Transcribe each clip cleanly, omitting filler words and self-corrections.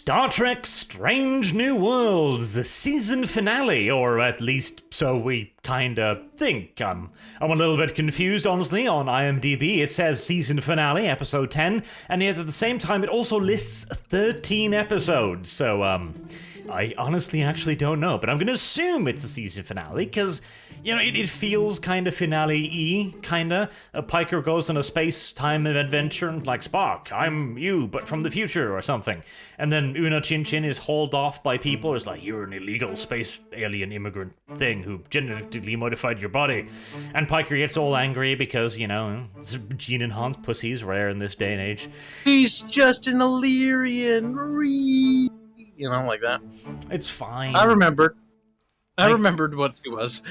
Star Trek Strange New Worlds, the season finale, or at least so we kinda think. I'm a little bit confused, honestly. On IMDb, it says season finale, episode 10, and yet at the same time, it also lists 13 episodes. So, I honestly actually don't know, but I'm gonna assume it's a season finale, because, you know, it feels kind of finale-y, kinda. Piker goes on a space-time adventure, and like, Spock, I'm you, but from the future, or something. And then Una Chin Chin is hauled off by people. It's like, you're an illegal space alien immigrant thing who genetically modified your body. And Piker gets all angry because, you know, gene-enhanced pussy's rare in this day and age. He's just an Illyrian. You know, like that. It's fine. I remembered what he was.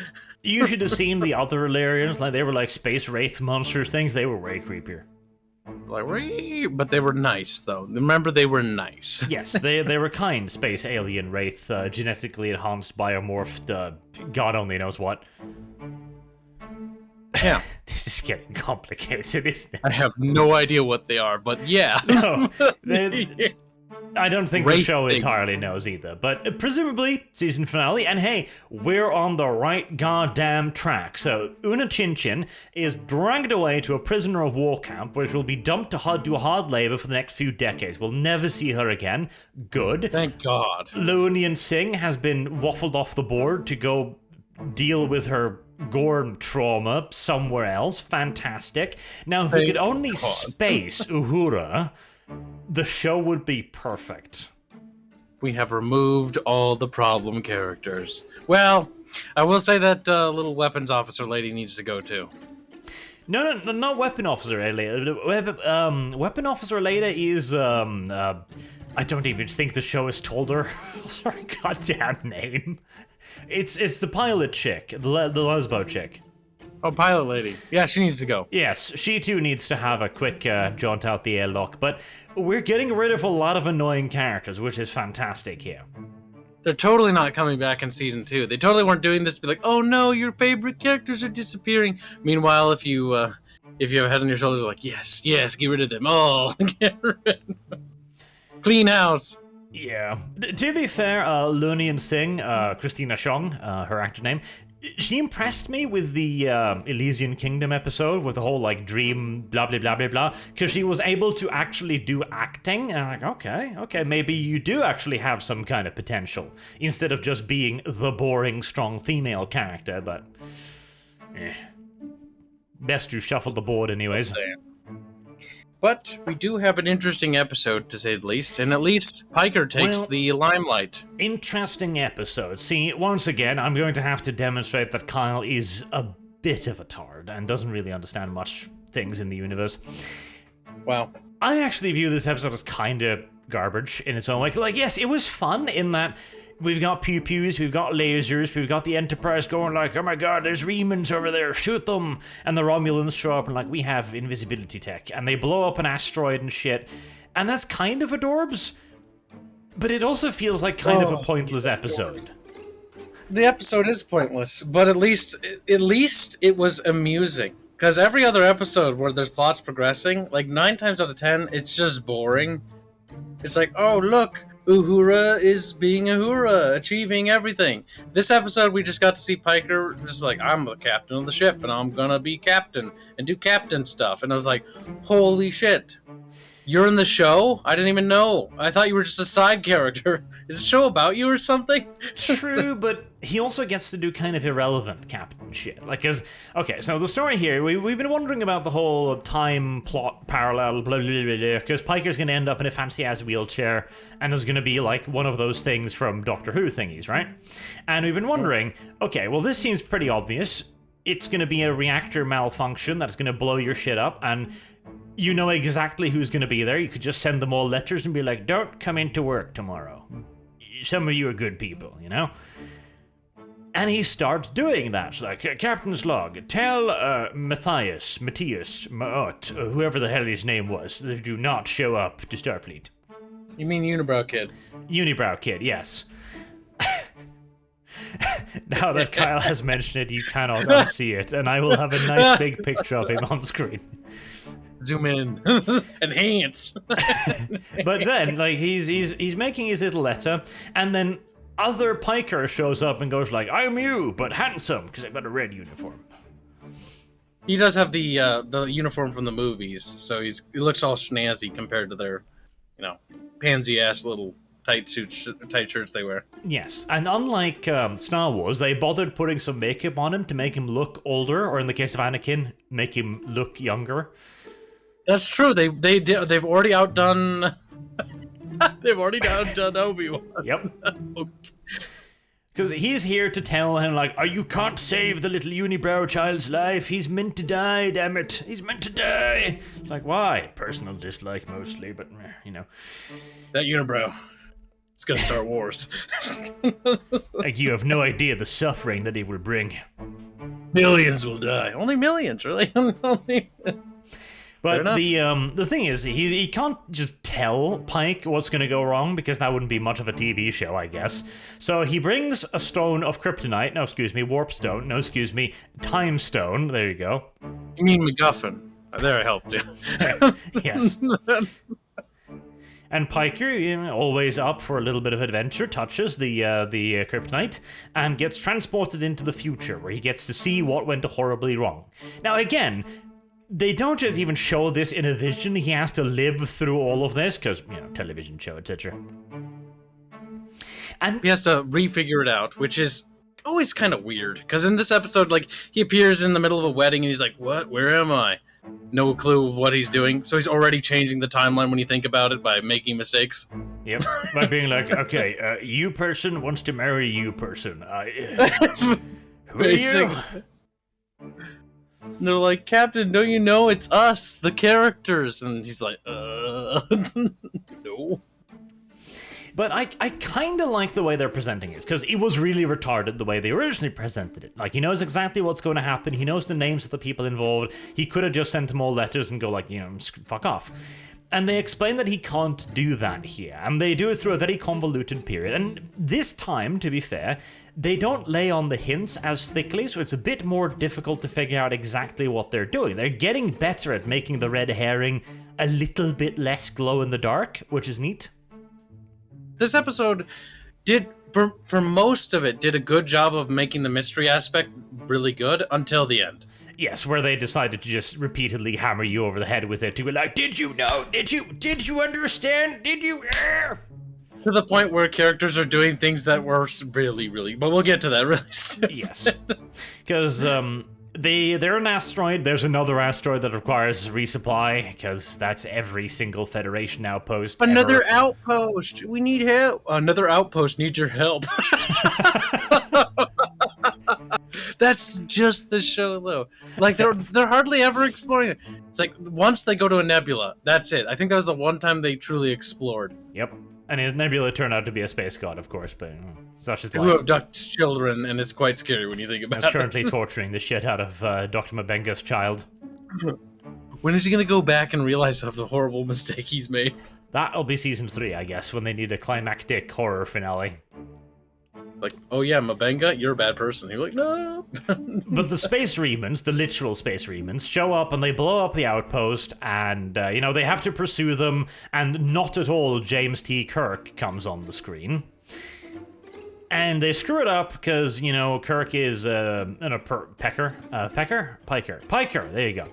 You should have seen the other Illyrians. Like, they were like space wraith monsters things. They were way creepier. Like, but they were nice, though. Remember, they were nice. Yes, they were kind space alien wraith, genetically enhanced, biomorphed, God only knows what. Yeah. This is getting complicated, isn't it? I have no idea what they are, but yeah. No, I don't think the show things. entirely knows either, but presumably season finale, and hey, we're on the right goddamn track. So Una Chin Chin is dragged away to a prisoner of war camp, which will be dumped to do hard labor for the next few decades. We'll never see her again. Good. Thank God. Loonian Singh has been waffled off the board to go deal with her Gorm trauma somewhere else. Fantastic. Now, if we could only space Uhura, the show would be perfect. We have removed all the problem characters. Well, I will say that little weapons officer lady needs to go too. No, not weapon officer lady. Weapon officer lady is I don't even think the show has told her. Sorry, goddamn name. It's the pilot chick, the lesbo chick. Oh, pilot lady. Yeah, she needs to go. Yes, she too needs to have a quick jaunt out the airlock, but we're getting rid of a lot of annoying characters, which is fantastic here. They're totally not coming back in season 2. They totally weren't doing this to be like, oh no, your favorite characters are disappearing. Meanwhile, if you have a head on your shoulders, like, yes, get rid of them all. Get rid of them. Clean house. Yeah. To be fair, Loonian Singh, Christina Chong, her actor name, she impressed me with the Elysian Kingdom episode with the whole like dream blah blah blah blah blah, because she was able to actually do acting, and I'm like, okay, maybe you do actually have some kind of potential instead of just being the boring strong female character. But best you shuffle the board anyways. But we do have an interesting episode, to say the least, and at least Piker takes the limelight. Interesting episode. See, once again, I'm going to have to demonstrate that Kyle is a bit of a tard and doesn't really understand much things in the universe. Wow. I actually view this episode as kind of garbage in its own way. Like, yes, it was fun in that we've got pew-pews, we've got lasers, we've got the Enterprise going like, oh my god, there's Remans over there, shoot them! And the Romulans show up and like, we have invisibility tech. And they blow up an asteroid and shit. And that's kind of adorbs, but it also feels like kind of a pointless episode. The episode is pointless, but at least it was amusing. Because every other episode where there's plots progressing, like 9 times out of 10, it's just boring. It's like, oh look, Uhura is being Uhura, achieving everything. This episode, we just got to see Piker just like, I'm the captain of the ship, and I'm gonna be captain, and do captain stuff. And I was like, holy shit. You're in the show? I didn't even know. I thought you were just a side character. Is the show about you or something? True, but he also gets to do kind of irrelevant captain shit. Like, okay, so the story here, we've been wondering about the whole time plot parallel, blah, blah, blah, blah, because Piker's going to end up in a fancy-ass wheelchair, and is going to be like one of those things from Doctor Who thingies, right? And we've been wondering, okay, well, this seems pretty obvious. It's going to be a reactor malfunction that's going to blow your shit up, and you know exactly who's going to be there. You could just send them all letters and be like, don't come into work tomorrow. Some of you are good people, you know? And he starts doing that. Like, Captain's log, tell Matthias, whoever the hell his name was, they do not show up to Starfleet. You mean Unibrow Kid? Unibrow Kid, yes. Now that Kyle has mentioned it, you cannot unsee it, and I will have a nice big picture of him on screen. Zoom in. Enhance. But then, like, he's making his little letter, and then other Piker shows up and goes like, "I'm you, but handsome, because I've got a red uniform." He does have the uniform from the movies, so he looks all snazzy compared to their, pansy ass little tight shirts they wear. Yes, and unlike Star Wars, they bothered putting some makeup on him to make him look older, or in the case of Anakin, make him look younger. That's true. They've already outdone. They've already outdone Obi-Wan. Yep. Because he's here to tell him, like, "Oh, you can't save the little unibrow child's life. He's meant to die, damn it. He's meant to die." It's like, why? Personal dislike mostly, but, That unibrow. It's gonna start wars. Like, you have no idea the suffering that he will bring. Millions will die. Only millions, really? But the thing is, he can't just tell Pike what's going to go wrong, because that wouldn't be much of a TV show, I guess. So he brings a stone of kryptonite, warp stone, time stone, there you go. You mean MacGuffin. There, I helped you. Yes. And Piker, always up for a little bit of adventure, touches the kryptonite and gets transported into the future, where he gets to see what went horribly wrong. Now, again, they don't just even show this in a vision. He has to live through all of this, because, television show, etc. And he has to refigure it out, which is always kind of weird. Because in this episode, like, he appears in the middle of a wedding and he's like, "What? Where am I?" No clue of what he's doing. So he's already changing the timeline when you think about it by making mistakes. Yep, by being like, "Okay, you person wants to marry you person. Who are you?" And they're like, "Captain, don't you know it's us, the characters?" And he's like, no. But I kind of like the way they're presenting it, because it was really retarded the way they originally presented it. Like, he knows exactly what's going to happen. He knows the names of the people involved. He could have just sent them all letters and go like, fuck off. And they explain that he can't do that here, and they do it through a very convoluted period. And this time, to be fair, they don't lay on the hints as thickly, so it's a bit more difficult to figure out exactly what they're doing. They're getting better at making the red herring a little bit less glow in the dark, which is neat. This episode did, for most of it, did a good job of making the mystery aspect really good until the end. Yes, where they decided to just repeatedly hammer you over the head with it to be like, "Did you know? Did you understand? Did you?" To the point where characters are doing things that were really, really... But we'll get to that really soon. Yes. Because they're an asteroid. There's another asteroid that requires resupply, because that's every single Federation outpost Another ever. outpost! We need help! Another outpost needs your help. That's just the show, though. Like, they're hardly ever exploring it. It's like, once they go to a nebula, that's it. I think that was the one time they truly explored. Yep. And Nebula turned out to be a space god, of course, but such is Who life. abducts children, and it's quite scary when you think about He's it. currently torturing the shit out of Dr. Mabenga's child. When is he going to go back and realize of the horrible mistake he's made? That'll be season 3, I guess, when they need a climactic horror finale. Like, "Oh yeah, Mabenga, you're a bad person." You're like, "No." But the Space Remans, the literal Space Remans, show up and they blow up the outpost, and, they have to pursue them, and not at all James T. Kirk comes on the screen. And they screw it up because, Kirk is, Piker, there you go.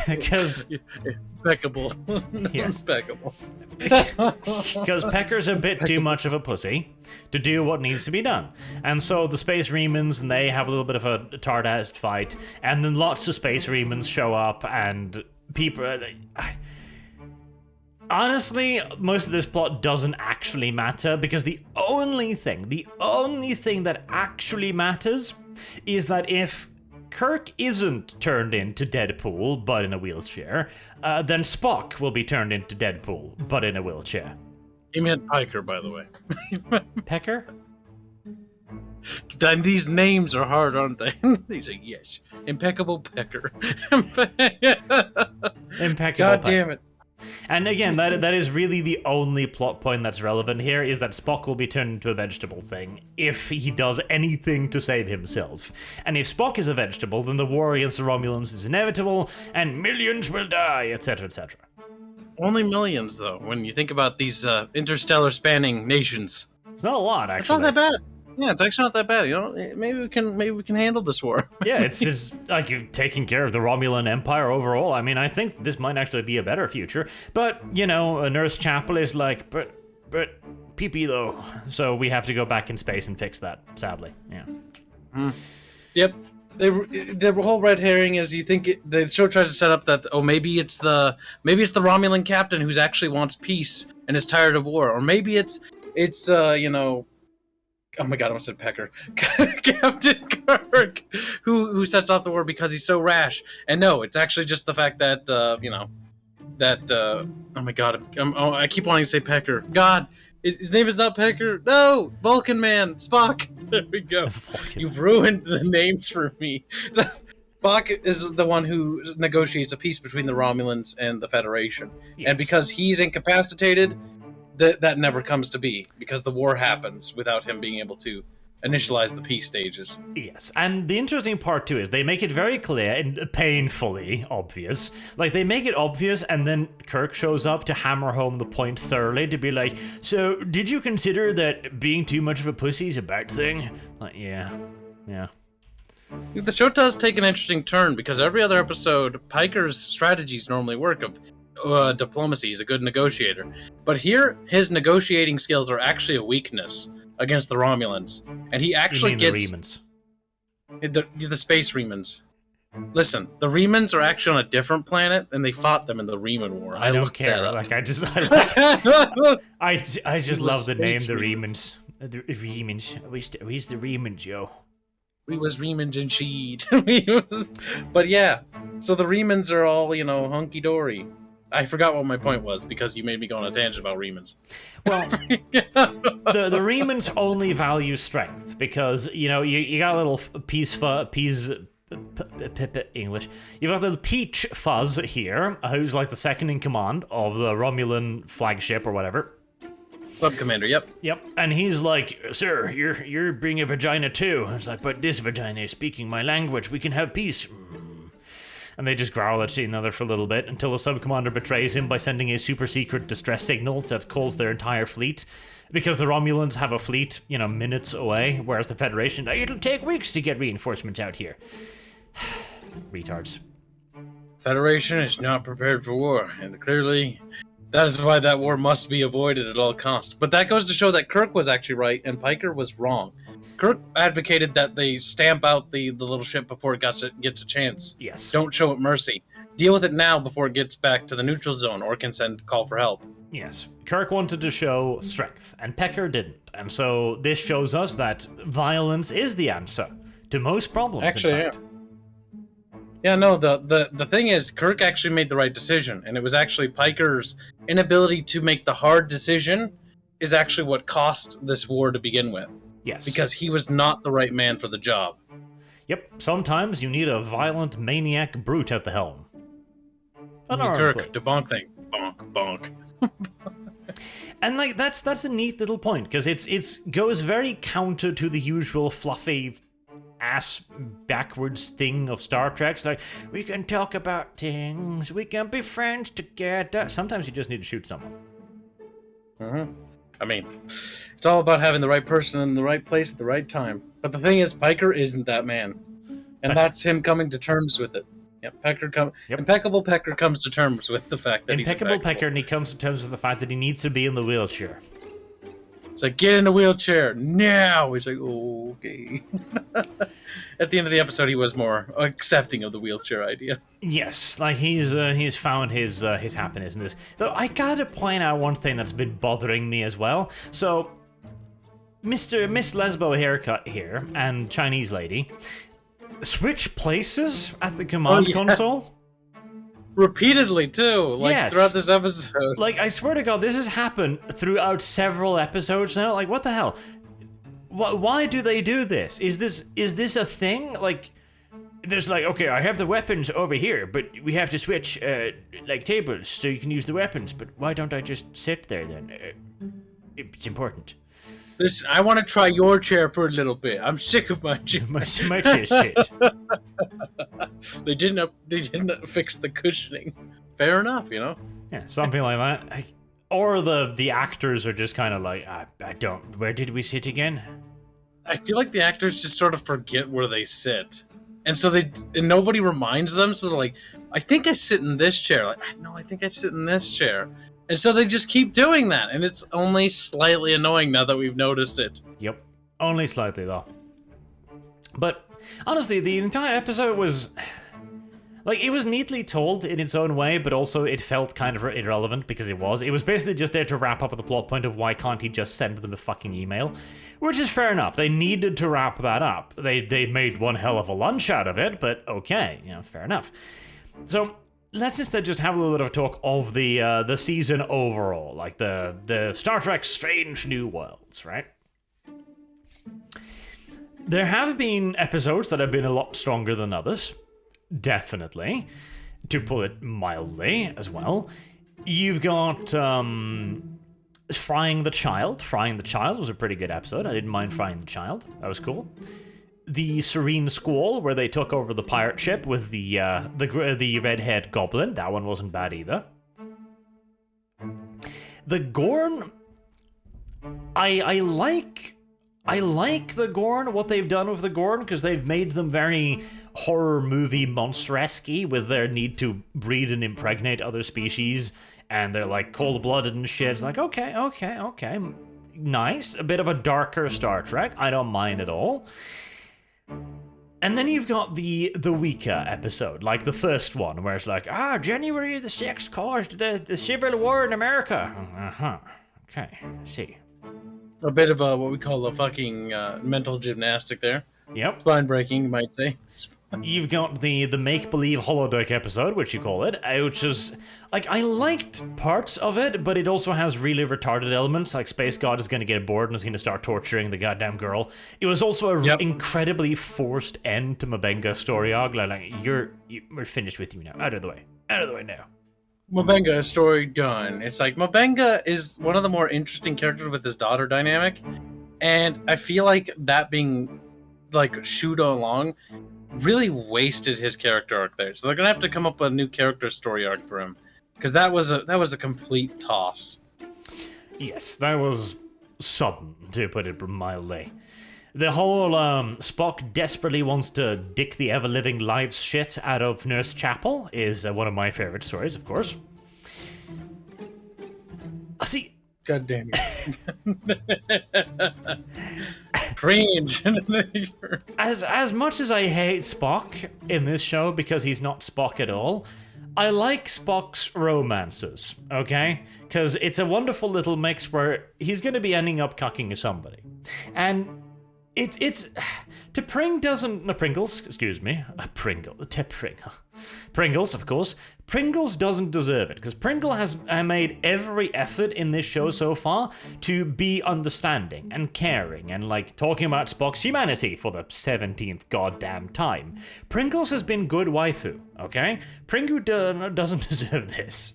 Because Impeccable. Yes. Impeccable. Because Pecker's a bit too much of a pussy to do what needs to be done. And so the Space Remans, and they have a little bit of a tard-ass fight, and then lots of Space Remans show up, and people... Honestly, most of this plot doesn't actually matter, because the only thing that actually matters is that if Kirk isn't turned into Deadpool, but in a wheelchair, then Spock will be turned into Deadpool, but in a wheelchair. He meant Piker, by the way. Pecker? And these names are hard, aren't they? He's like, "Yes. Impeccable Pecker." Impeccable. God damn it. And again, that is really the only plot point that's relevant here, is that Spock will be turned into a vegetable thing if he does anything to save himself. And if Spock is a vegetable, then the war against the Romulans is inevitable, and millions will die, etc., etc. Only millions, though, when you think about these interstellar spanning nations. It's not a lot, actually. It's not that bad. Yeah, it's actually not that bad. You know, maybe we can handle this war. Yeah, it's just like you're taking care of the Romulan Empire overall. I mean, I think this might actually be a better future. But you know, Nurse Chapel is like, but pee-pee though. So we have to go back in space and fix that. Sadly, yeah. Yep. The whole red herring is you think the show tries to set up that maybe it's the Romulan captain who's actually wants peace and is tired of war, or maybe it's you know. Oh my god, I almost said Pecker. Captain Kirk, who sets off the war because he's so rash. And no, it's actually just the fact that, oh my god, I keep wanting to say Pecker. God, his name is not Pecker. No, Vulcan Man, Spock. There we go. You've ruined the names for me. Spock is the one who negotiates a peace between the Romulans and the Federation. Yes. And because he's incapacitated, that never comes to be, because the war happens without him being able to initialize the peace stages. Yes, and the interesting part too is they make it very clear and painfully obvious. Like, they make it obvious, and then Kirk shows up to hammer home the point thoroughly, to be like, so did you consider that being too much of a pussy is a bad thing? Like, yeah. The show does take an interesting turn, because every other episode, Piker's strategies normally work of diplomacy. He's a good negotiator. But here, his negotiating skills are actually a weakness against the Romulans. And he actually gets... The space Remans. Listen, the Remans are actually on a different planet, and they fought them in the Reman War. I don't care. Like, I just love the name, the Remans. The Remans. We's the Remans, yo. We was Remans and Sheed. But yeah, so the Remans are all, hunky-dory. I forgot what my point was, because you made me go on a tangent about Remans. Well, the Remans only value strength, because, you got a little English. You've got little Peach Fuzz here, who's like the second in command of the Romulan flagship or whatever. Club commander, yep. Yep, and he's like, sir, you're bringing a vagina too. It's like, but this vagina is speaking my language. We can have peace. And they just growl at each other for a little bit until the sub-commander betrays him by sending a super-secret distress signal that calls their entire fleet. Because the Romulans have a fleet, minutes away, whereas the Federation, it'll take weeks to get reinforcements out here. Retards. Federation is not prepared for war, and clearly that is why that war must be avoided at all costs. But that goes to show that Kirk was actually right and Piker was wrong. Kirk advocated that they stamp out the little ship before it gets a chance. Yes. Don't show it mercy. Deal with it now before it gets back to the neutral zone or can call for help. Yes. Kirk wanted to show strength, and Pecker didn't. And so this shows us that violence is the answer to most problems, actually, in fact. Yeah, no, the thing is, Kirk actually made the right decision, and it was actually Piker's inability to make the hard decision is actually what cost this war to begin with. Yes. Because he was not the right man for the job. Yep, sometimes you need a violent maniac brute at the helm. Kirk, the bonk thing. Bonk. And that's a neat little point, because it's goes very counter to the usual fluffy ass backwards thing of Star Trek. It's like, we can talk about things, we can be friends together. Sometimes you just need to shoot someone. Mm-hmm. I mean, it's all about having the right person in the right place at the right time. But the thing is, Piker isn't that man. And that's him coming to terms with it. Yep, Impeccable Pecker comes to terms with the fact that he's impeccable. Pecker, and he comes to terms with the fact that he needs to be in the wheelchair. It's like, get in the wheelchair now! He's like, oh, okay. At the end of the episode, he was more accepting of the wheelchair idea. Yes, like he's found his happiness in this. Though I gotta point out one thing that's been bothering me as well. So, Miss Lesbo haircut here and Chinese lady switch places at the command console. Repeatedly too, yes. Throughout this episode. Like, I swear to God, this has happened throughout several episodes now. Like, what the hell? Why do they do this? Is this a thing? Like, there's like, okay, I have the weapons over here, but we have to switch like tables so you can use the weapons. But why don't I just sit there then? It's important. Listen, I want to try your chair for a little bit. I'm sick of my chair. My chair's shit. They didn't fix the cushioning. Fair enough, you know. Yeah, something like that. Or the actors are just kind of like, I don't. Where did we sit again? I feel like the actors just sort of forget where they sit, and so and nobody reminds them. So they're like, I think I sit in this chair. Like, no, I think I sit in this chair. And so they just keep doing that, and it's only slightly annoying now that we've noticed it. Yep, only slightly though. But honestly, the entire episode was like, it was neatly told in its own way, but also it felt kind of irrelevant because it was. It was basically just there to wrap up the plot point of why can't he just send them a fucking email, which is fair enough. They needed to wrap that up. They made one hell of a lunch out of it, but okay, fair enough. So let's instead just have a little bit of a talk of the season overall, like the Star Trek Strange New Worlds, right? There have been episodes that have been a lot stronger than others, definitely, to put it mildly as well. You've got Frying the Child. Frying the Child was a pretty good episode. I didn't mind Frying the Child. That was cool. The Serene Squall, where they took over the pirate ship with the red-haired goblin. That one wasn't bad either. The Gorn, I like the Gorn, what they've done with the Gorn, because they've made them very horror movie monster-esque with their need to breed and impregnate other species, and they're like cold-blooded and shit. It's like, okay. Nice. A bit of a darker Star Trek. I don't mind at all. And then you've got the weaker episode, like the first one, where it's like, January the 6th caused the Civil War in America. Okay, I see. A bit of a, what we call a fucking mental gymnastic there. Yep. Spine breaking, you might say. You've got the make-believe holodeck episode, which you call it, which is, like, I liked parts of it, but it also has really retarded elements, like Space God is going to get bored and is going to start torturing the goddamn girl. It was also an incredibly forced end to Mabenga's story arc, like, we're finished with you now, out of the way now. Mabenga, story done. It's like, Mabenga is one of the more interesting characters with his daughter dynamic, and I feel like that being, like, shoot along really wasted his character arc there. So they're gonna have to come up with a new character story arc for him, because that was a complete toss. Yes, that was sudden, to put it mildly. The whole Spock desperately wants to dick the ever-living lives shit out of Nurse Chapel is one of my favorite stories, of course. See, God damn it. Cringe. As much as I hate Spock in this show because he's not Spock at all, I like Spock's romances, okay? Because it's a wonderful little mix where he's going to be ending up cucking somebody. And it's Pringles, of course. Pringles doesn't deserve it, because Pringle has made every effort in this show so far to be understanding and caring and, like, talking about Spock's humanity for the 17th goddamn time. Pringles has been good waifu, okay? Pringle doesn't deserve this.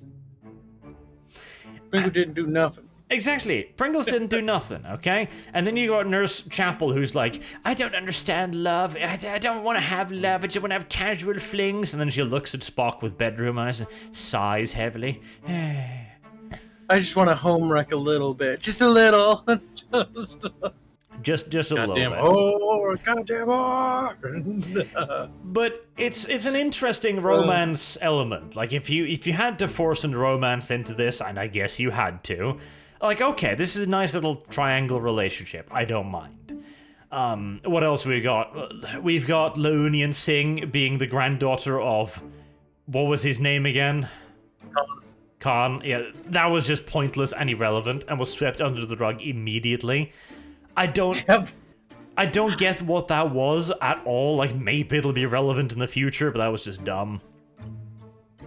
Pringle didn't do nothing. Exactly. Pringles didn't do nothing, okay? And then you got Nurse Chapel, who's like, I don't understand love. I don't want to have love. I just want to have casual flings. And then she looks at Spock with bedroom eyes and sighs heavily. I just want to home wreck a little bit. Just a little. Just a little bit. Goddamn. But it's an interesting romance element. Like, if you had to force a romance into this, and I guess you had to, like, okay, this is a nice little triangle relationship. I don't mind. What else we got? We've got Launian Singh being the granddaughter of, what was his name again? Khan. Yeah, that was just pointless and irrelevant and was swept under the rug immediately. I don't get what that was at all. Like, maybe it'll be relevant in the future, but that was just dumb.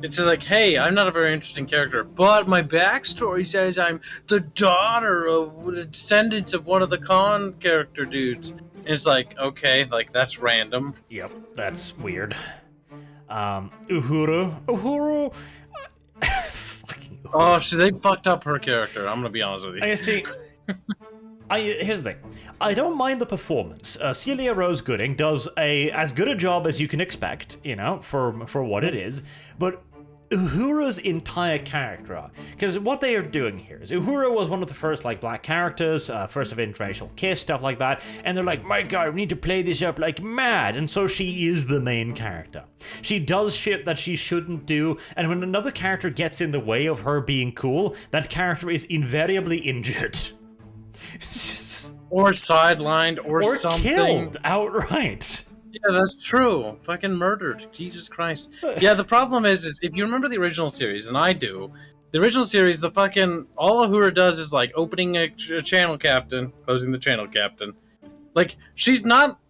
It's just like, hey, I'm not a very interesting character, but my backstory says I'm the daughter of the descendants of one of the Khan character dudes. And it's like, okay, like that's random. Yep, that's weird. Uhura. Fucking Uhura. Oh, so they fucked up her character. I'm gonna be honest with you. I see. Here's the thing. I don't mind the performance. Celia Rose Gooding does as good a job as you can expect, for what it is. But Uhura's entire character, because what they are doing here is Uhura was one of the first black characters, first of interracial kiss, stuff like that, and they're like, my god, we need to play this up like mad, and so she is the main character. She does shit that she shouldn't do, and when another character gets in the way of her being cool, that character is invariably injured. Or sidelined, or something. Killed outright. Yeah, that's true. Fucking murdered. Jesus Christ. Yeah, the problem is if you remember the original series, and I do, the original series, all Uhura does is opening a channel captain, closing the channel captain. She's not,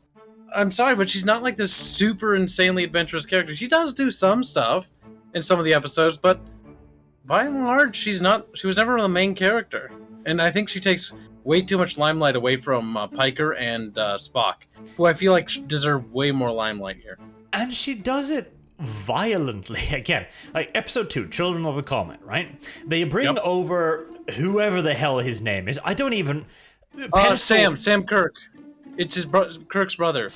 I'm sorry, but she's not this super insanely adventurous character. She does do some stuff in some of the episodes, but by and large, she was never the main character. And I think she takes way too much limelight away from Piker and Spock, who I feel like deserve way more limelight here. And she does it violently. Again, episode 2, Children of the Comet, right? They bring over whoever the hell his name is. I don't even... Sam Kirk. It's Kirk's brother.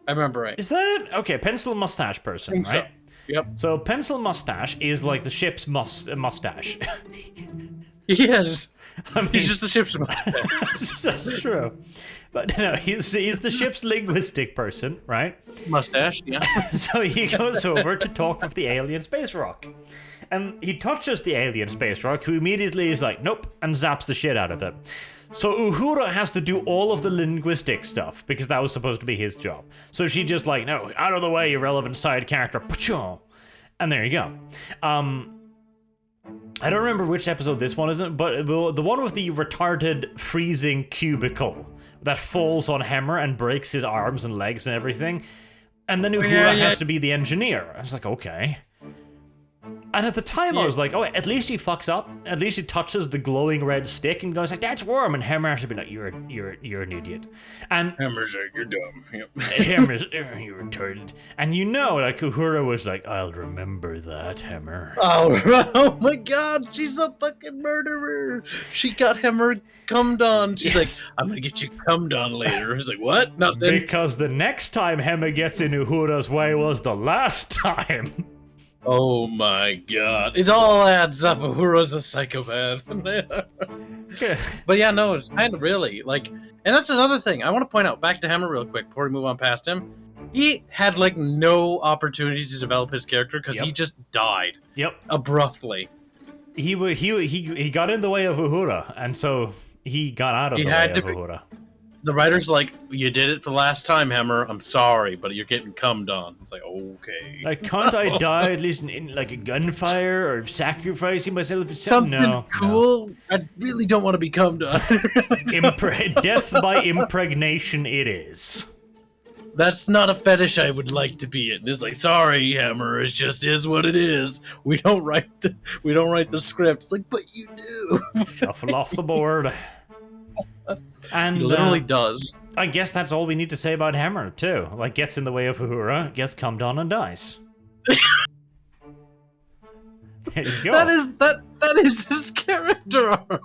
I remember right. Is that it? Okay, pencil mustache person, right? So. Yep. So pencil mustache is the ship's mustache. He is. I mean, he's just the ship's mustache. That's true. But no, he's the ship's linguistic person, right? Mustache, yeah. So he goes over to talk with the alien space rock. And he touches the alien space rock, who immediately is like, nope, and zaps the shit out of it. So Uhura has to do all of the linguistic stuff, because that was supposed to be his job. So she just no, out of the way, irrelevant side character. And there you go. I don't remember which episode this one is, but the one with the retarded freezing cubicle that falls on Hammer and breaks his arms and legs and everything. And then Uhura has to be the engineer. I was like, okay. And at the time, I was like, oh, at least he fucks up. At least he touches the glowing red stick and goes like, that's warm. And Hammer has to be like, you're an idiot. And Hammer's like, you're dumb. Yep. Hammer's, you're retarded. And Uhura was like, I'll remember that, Hammer. Oh my god, she's a fucking murderer. She got Hammer cummed on. She's like, I'm gonna get you cummed on later. He's like, what? Nothing. Because the next time Hammer gets in Uhura's way was the last time. Oh my god. It all adds up. Uhura's a psychopath. But yeah, no, it's kind of really, and that's another thing. I want to point out, back to Hammer real quick, before we move on past him. He had, no opportunity to develop his character, because he just died. Yep. Abruptly. He got in the way of Uhura, and so he got out of the way of Uhura. The writer's like, you did it for the last time, Hammer. I'm sorry, but you're getting cummed on. It's like, okay. Can't I die at least in a gunfire or sacrificing myself? Something cool? No. I really don't want to be cummed on. Death by impregnation it is. That's not a fetish I would like to be in. It's like, sorry, Hammer, it just is what it is. We don't write the script. It's like, but you do. Shuffle off the board. And he literally does. I guess that's all we need to say about Hammer, too. Gets in the way of Uhura, gets cummed on, and dies. There you go. That is his character arc.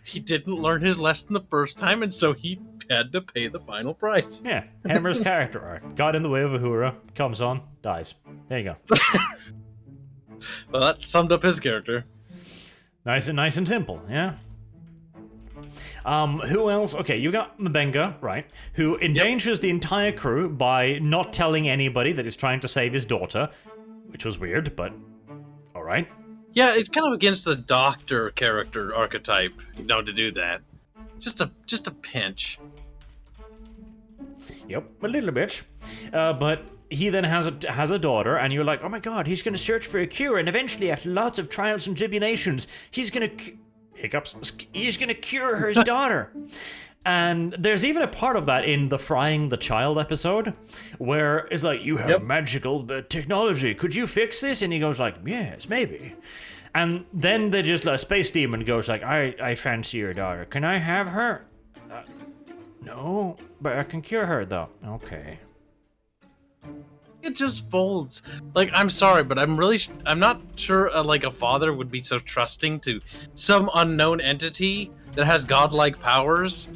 He didn't learn his lesson the first time, and so he had to pay the final price. Yeah, Hammer's character arc. Got in the way of Uhura, comes on, dies. There you go. Well, that summed up his character. Nice and simple, yeah? Who else? Okay, you got Mbenga, right, who endangers the entire crew by not telling anybody that he's trying to save his daughter, which was weird, but alright. Yeah, it's kind of against the doctor character archetype, to do that. Just a pinch. Yep, a little bit. But he then has a daughter, and you're like, oh my god, he's gonna search for a cure, and eventually, after lots of trials and tribulations, he's gonna... he's gonna cure her daughter. And there's even a part of that in the Frying the Child episode, where it's like, you have magical technology, could you fix this? And he goes like, yes, maybe. And then they just, Space Demon goes like, I fancy your daughter, can I have her? No, but I can cure her though. Okay. It just folds. Like, I'm sorry, but I'm not sure like a father would be so trusting to some unknown entity that has godlike powers.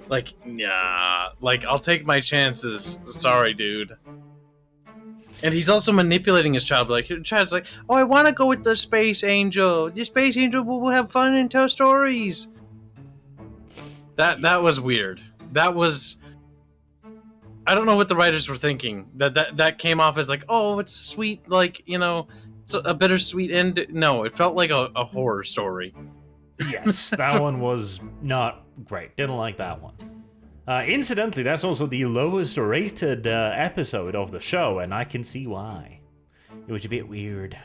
Like, nah. Like, I'll take my chances. Sorry, dude. And he's also manipulating his child. Like, his child's like, oh, I want to go with the space angel. The space angel will have fun and tell stories. That was weird. That was... I don't know what the writers were thinking. That came off as like, oh, it's sweet, like, you know, a bittersweet end. No, it felt like a horror story. Yes, that one was not great. Didn't like that one. Incidentally, that's also the lowest rated episode of the show, and I can see why. It was a bit weird.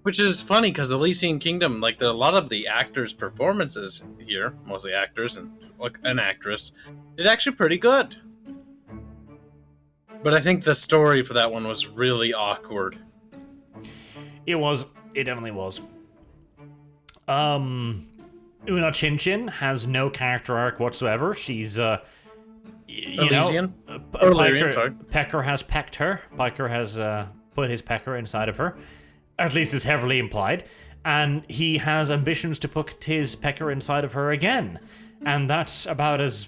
Which is funny, because Elysian Kingdom, like, a lot of the actors' performances here, mostly actors and like an actress, did actually pretty good. But I think the story for that one was really awkward. It was. It definitely was. Una Chin Chin has no character arc whatsoever. She's, Elysian? Piker, sorry. Pecker has pecked her. Piker has put his pecker inside of her. At least it's heavily implied. And he has ambitions to put his pecker inside of her again. And that's about as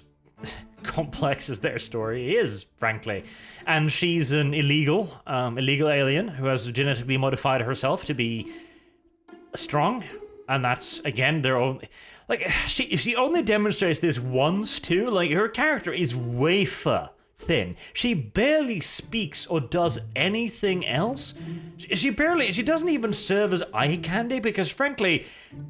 complex as their story is, frankly. And she's an illegal alien who has genetically modified herself to be strong. And that's, again, their own... Like, she only demonstrates this once, too. Like, her character is wafer thin. She barely speaks or does anything else. She doesn't even serve as eye candy because, frankly,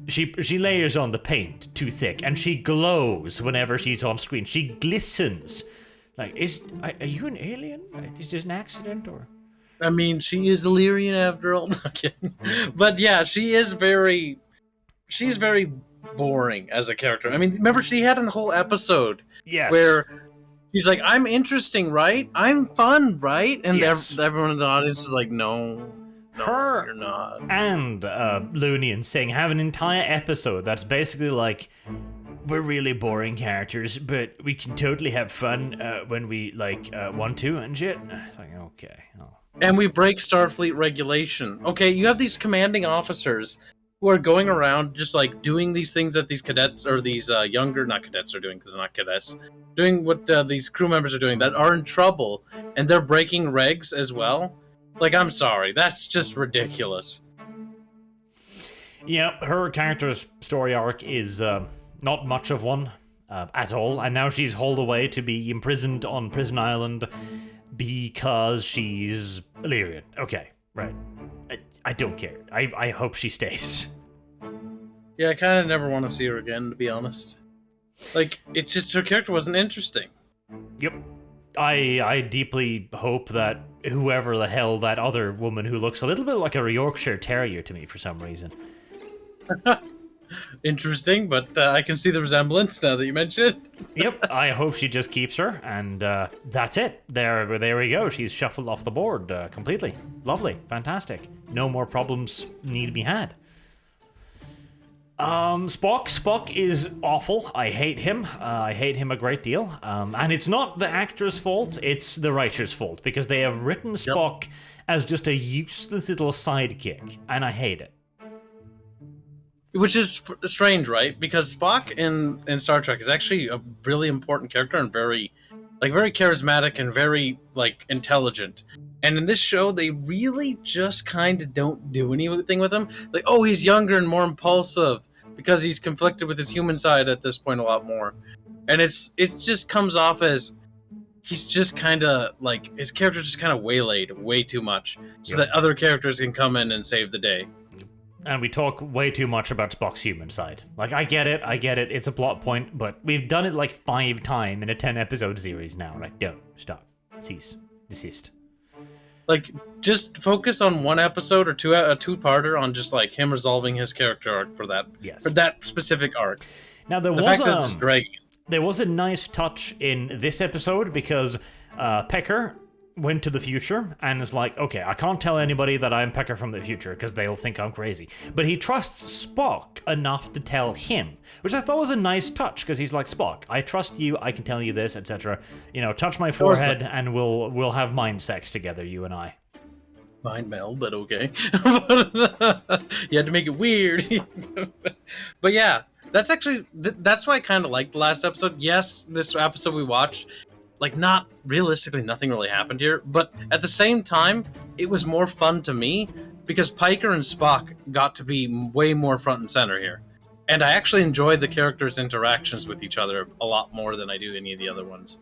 she layers on the paint too thick and she glows whenever she's on screen. She glistens. Like, are you an alien? Is this an accident or? I mean, she is Illyrian after all. No kidding. But yeah, she's very boring as a character. I mean, remember she had a whole episode where he's like, I'm interesting, right? I'm fun, right? And everyone in the audience is like, no, her you're not. And Looney and Singh have an entire episode that's basically like, we're really boring characters, but we can totally have fun when we want to and shit. It's like, okay. Oh. And we break Starfleet regulation. Okay, you have these commanding officers who are going around just like doing these things that these cadets or these not cadets are doing, because they're not cadets, doing what these crew members are doing that are in trouble, and they're breaking regs as well. Like, I'm sorry, that's just ridiculous. Yeah, her character's story arc is not much of one at all, and now she's hauled away to be imprisoned on Prison Island because she's Illyrian. Okay, right. I don't care. I hope she stays. Yeah, I kind of never want to see her again, to be honest. Like, it's just her character wasn't interesting. Yep. I deeply hope that whoever the hell that other woman who looks a little bit like a Yorkshire Terrier to me for some reason. Interesting, but I can see the resemblance now that you mention it. Yep, I hope she just keeps her, and that's it. There we go. She's shuffled off the board completely. Lovely, fantastic. No more problems need to be had. Spock is awful. I hate him. I hate him a great deal. And it's not the actor's fault, it's the writer's fault, because they have written Spock as just a useless little sidekick, and I hate it. Which is strange, right? Because Spock in Star Trek is actually a really important character and very charismatic and very, intelligent. And in this show, they really just kind of don't do anything with him. Like, oh, he's younger and more impulsive because he's conflicted with his human side at this point a lot more. And it just comes off as he's just kind of, his character's just kind of waylaid way too much so that other characters can come in and save the day. And we talk way too much about Spock's human side. Like, I get it, it's a plot point, but we've done it 5 times in a 10-episode series now. Like, don't, stop, cease, desist. Just focus on one episode or a two-parter on just, him resolving his character arc for that specific arc. Now, there was a nice touch in this episode because Pecker went to the future and is like, okay, I can't tell anybody that I'm Pecker from the future because they'll think I'm crazy. But he trusts Spock enough to tell him, which I thought was a nice touch because he's like, Spock, I trust you, I can tell you this, etc. You know, touch my forehead and we'll have mind sex together, you and I. Mind meld, but okay. You had to make it weird. But yeah, that's actually, that's why I kind of liked the last episode. Yes, this episode we watched, like, not realistically, nothing really happened here, but at the same time, it was more fun to me because Piker and Spock got to be way more front and center here. And I actually enjoyed the characters' interactions with each other a lot more than I do any of the other ones.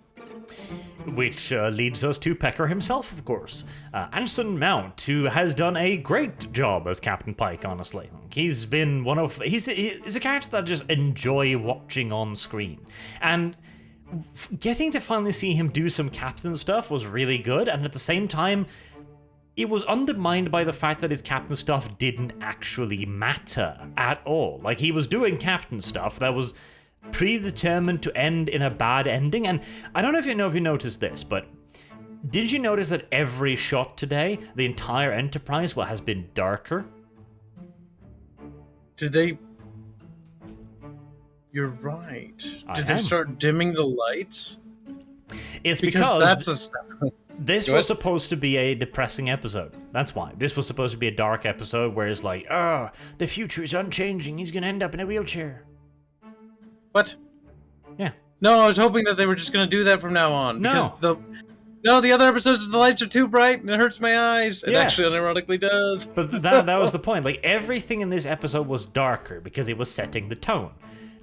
Which leads us to Pecker himself, of course. Anson Mount, who has done a great job as Captain Pike, honestly. He's been he's a character that I just enjoy watching on screen. And getting to finally see him do some captain stuff was really good, and at the same time, it was undermined by the fact that his captain stuff didn't actually matter at all. Like, he was doing captain stuff that was predetermined to end in a bad ending, and I don't know if you noticed this, but did you notice that every shot today, the entire Enterprise, has been darker? Did they... You're right. Did they start dimming the lights? It's because that's this was supposed to be a depressing episode. That's why. This was supposed to be a dark episode where it's like, the future is unchanging. He's going to end up in a wheelchair. What? Yeah. No, I was hoping that they were just going to do that from now on. No. No, the other episodes, the lights are too bright and it hurts my eyes. It actually unironically does. But that was the point. Like, everything in this episode was darker because it was setting the tone.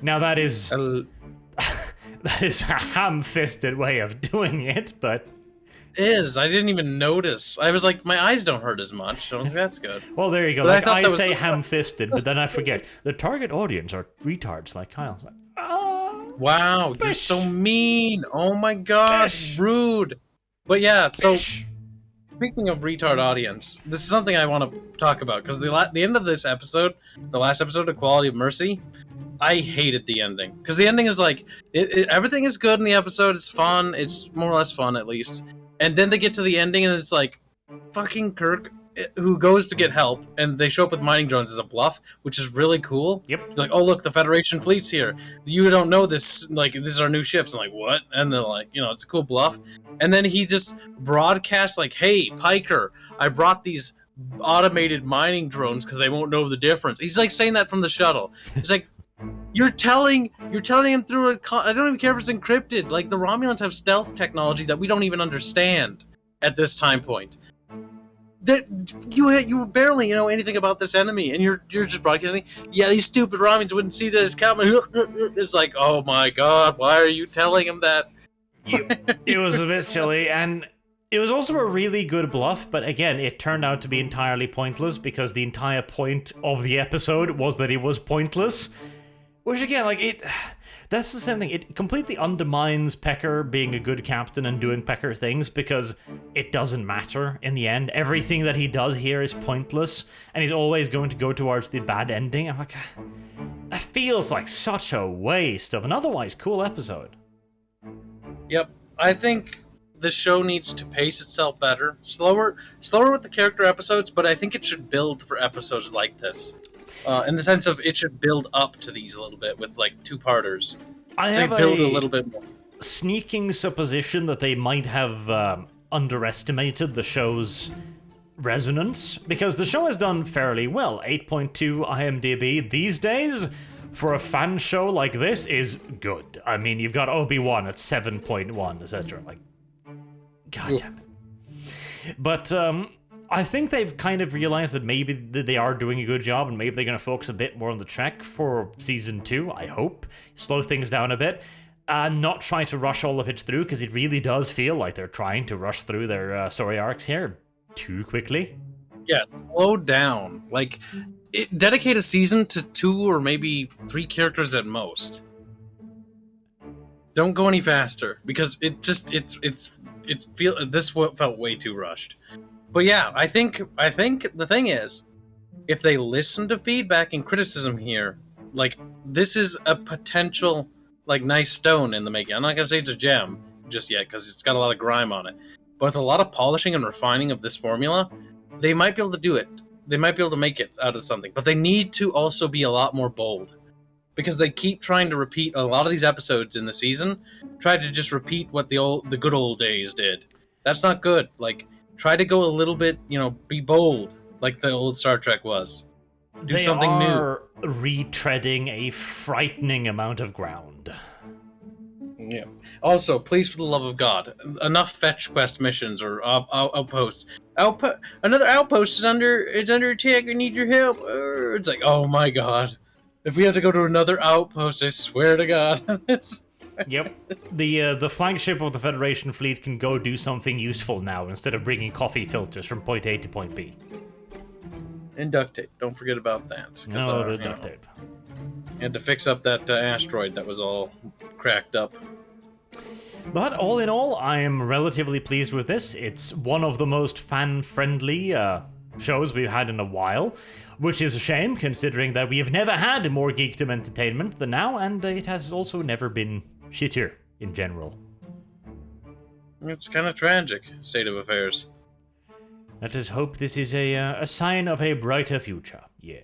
Now, that is that is a ham-fisted way of doing it, but... It is. I didn't even notice. I was like, my eyes don't hurt as much. I was like, that's good. Well, there you go. Like, I say ham-fisted, but then I forget. The target audience are retards like Kyle's like, wow, fish. You're so mean. Oh my god, Fish. Rude. But yeah, so... Fish. Speaking of retard audience, this is something I want to talk about, because the end of this episode, the last episode of Quality of Mercy, I hated the ending. Because the ending is like, everything is good in the episode, it's fun, it's more or less fun at least. And then they get to the ending and it's like, fucking Kirk, who goes to get help, and they show up with mining drones as a bluff, which is really cool. Yep. You're like, oh look, the Federation fleet's here. You don't know this, like, this is our new ships. I'm like, what? And they're like, you know, it's a cool bluff. And then he just broadcasts like, hey, Piker, I brought these automated mining drones because they won't know the difference. He's like saying that from the shuttle. He's like, you're telling him through I don't even care if it's encrypted. Like, the Romulans have stealth technology that we don't even understand at this time point. That you barely know anything about this enemy, and you're just broadcasting. Yeah, these stupid Romulans wouldn't see this coming. It's like, oh my god, why are you telling him that? It was a bit silly, and it was also a really good bluff, but again, it turned out to be entirely pointless because the entire point of the episode was that it was pointless. Which again, like, that's the same thing. It completely undermines Pecker being a good captain and doing Pecker things because it doesn't matter in the end. Everything that he does here is pointless, and he's always going to go towards the bad ending. I'm like, that feels like such a waste of an otherwise cool episode. Yep, I think the show needs to pace itself better. Slower with the character episodes, but I think it should build for episodes like this. In the sense of it should build up to these a little bit with, like, two-parters. I have build a little bit more. Sneaking supposition that they might have underestimated the show's resonance, because the show has done fairly well. 8.2 IMDb these days, for a fan show like this, is good. I mean, you've got Obi-Wan at 7.1, etc. Like, god damn it. But, I think they've kind of realized that maybe they are doing a good job, and maybe they're going to focus a bit more on the Trek for Season 2, I hope. Slow things down a bit. Not try to rush all of it through, because it really does feel like they're trying to rush through their story arcs here too quickly. Yeah, slow down. Like, dedicate a season to 2 or maybe 3 characters at most. Don't go any faster, because this felt way too rushed. But yeah, I think the thing is, if they listen to feedback and criticism here, like, this is a potential, like, nice stone in the making. I'm not gonna say it's a gem just yet because it's got a lot of grime on it. but with a lot of polishing and refining of this formula, they might be able to do it. They might be able to make it out of something, but they need to also be a lot more bold. Because they keep trying to repeat a lot of these episodes in the season, try to just repeat what the good old days did. That's not good. Like, try to go a little bit, be bold, like the old Star Trek was. Do something new. They are retreading a frightening amount of ground. Yeah. Also, please, for the love of God, enough fetch quest missions or outposts. Another outpost is under attack. I need your help. It's like, oh my God. If we have to go to another outpost, I swear to God. Yep. The flagship of the Federation fleet can go do something useful now instead of bringing coffee filters from point A to point B. And duct tape. Don't forget about that. No, the duct tape. You had to fix up that asteroid that was all cracked up. But all in all, I am relatively pleased with this. It's one of the most fan-friendly shows we've had in a while, which is a shame considering that we have never had more geekdom entertainment than now, and it has also never been shittier in general. It's kind of tragic, state of affairs. Let us hope this is a sign of a brighter future, yes.